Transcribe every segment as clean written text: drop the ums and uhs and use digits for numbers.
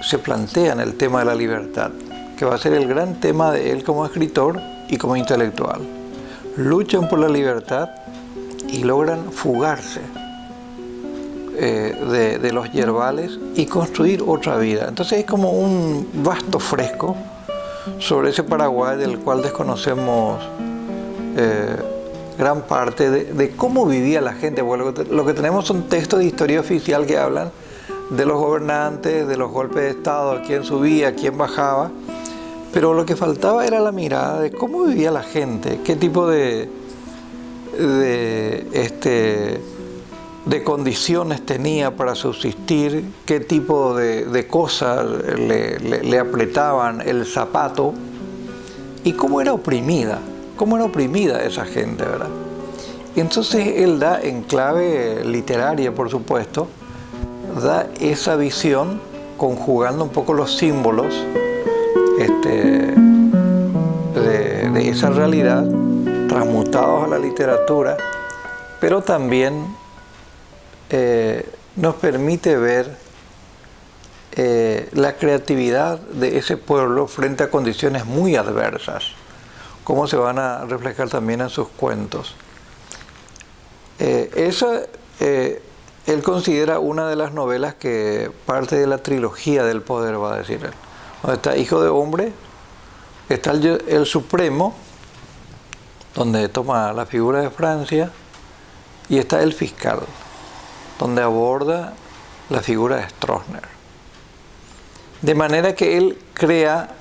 se plantean el tema de la libertad, que va a ser el gran tema de él como escritor y como intelectual. Luchan por la libertad y logran fugarse de los yerbales y construir otra vida. Entonces es como un vasto fresco sobre ese Paraguay del cual desconocemos gran parte de cómo vivía la gente, porque lo que tenemos son textos de historia oficial que hablan de los gobernantes, de los golpes de Estado, quién subía, quién bajaba, pero lo que faltaba era la mirada de cómo vivía la gente, qué tipo de condiciones tenía para subsistir, qué tipo de cosas le apretaban el zapato y cómo era oprimida esa gente, ¿verdad? Y entonces él da, en clave literaria por supuesto, da esa visión conjugando un poco los símbolos de esa realidad transmutados a la literatura, pero también nos permite ver la creatividad de ese pueblo frente a condiciones muy adversas, cómo se van a reflejar también en sus cuentos. Él considera una de las novelas que parte de la trilogía del poder, va a decir él. Donde está Hijo de Hombre, está el Supremo, donde toma la figura de Francia, y está El Fiscal, donde aborda la figura de Stroessner. De manera que él crea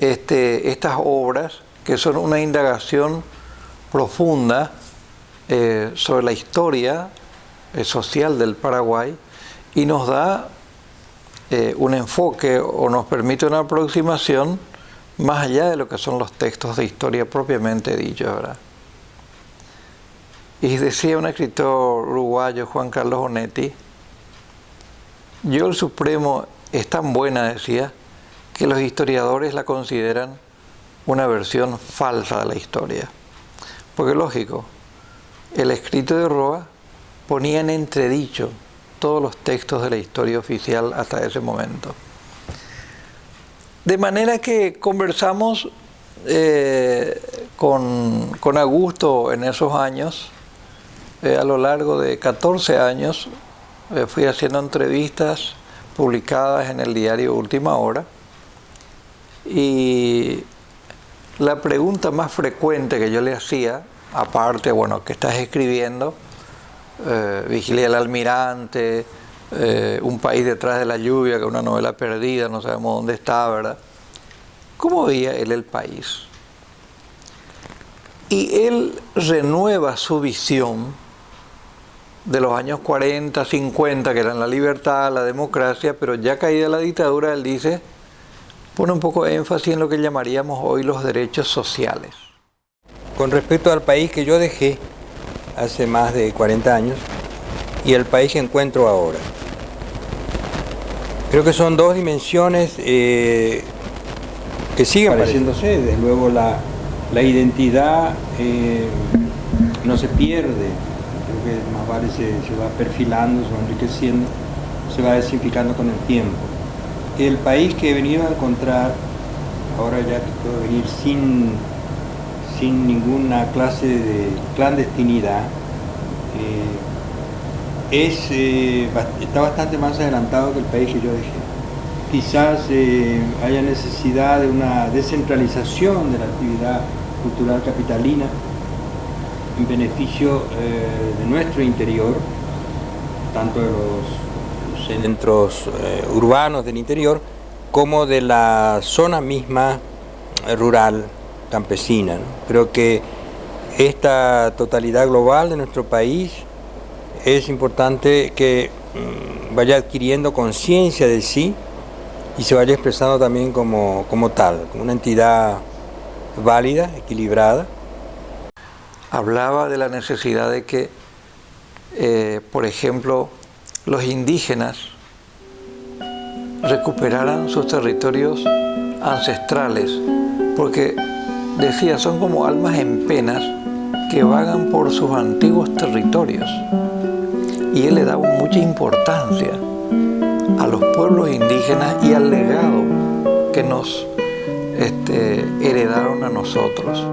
estas obras que son una indagación profunda sobre la historia social del Paraguay y nos da un enfoque o nos permite una aproximación más allá de lo que son los textos de historia propiamente dichos, ¿verdad? Y decía un escritor uruguayo, Juan Carlos Onetti, yo el Supremo es tan buena, decía, que los historiadores la consideran una versión falsa de la historia. Porque lógico, el escrito de Roa ponía en entredicho todos los textos de la historia oficial hasta ese momento. De manera que conversamos con Augusto en esos años, a lo largo de 14 años, fui haciendo entrevistas publicadas en el diario Última Hora, y la pregunta más frecuente que yo le hacía, aparte, bueno, ¿qué estás escribiendo? Vigilia del Almirante, Un país detrás de la lluvia, que es una novela perdida, no sabemos dónde está, ¿verdad? ¿Cómo veía él el país? Y él renueva su visión de los años 40, 50, que eran la libertad, la democracia, pero ya caída la dictadura, él dice, pone un poco de énfasis en lo que llamaríamos hoy los derechos sociales. Con respecto al país que yo dejé hace más de 40 años y el país que encuentro ahora, creo que son dos dimensiones que siguen pareciéndose. Desde luego la identidad no se pierde, creo que más vale se va perfilando, se va enriqueciendo, se va desimplificando con el tiempo. El país que he venido a encontrar, ahora ya que puedo venir sin ninguna clase de clandestinidad, está bastante más adelantado que el país que yo dejé. Quizás haya necesidad de una descentralización de la actividad cultural capitalina en beneficio de nuestro interior, tanto de los centros urbanos del interior como de la zona misma rural campesina, ¿no? Creo que esta totalidad global de nuestro país es importante que vaya adquiriendo conciencia de sí y se vaya expresando también como tal, como una entidad válida, equilibrada. Hablaba de la necesidad de que, por ejemplo, los indígenas recuperaran sus territorios ancestrales, porque decía, son como almas en penas que vagan por sus antiguos territorios. Y él le daba mucha importancia a los pueblos indígenas y al legado que nos heredaron a nosotros.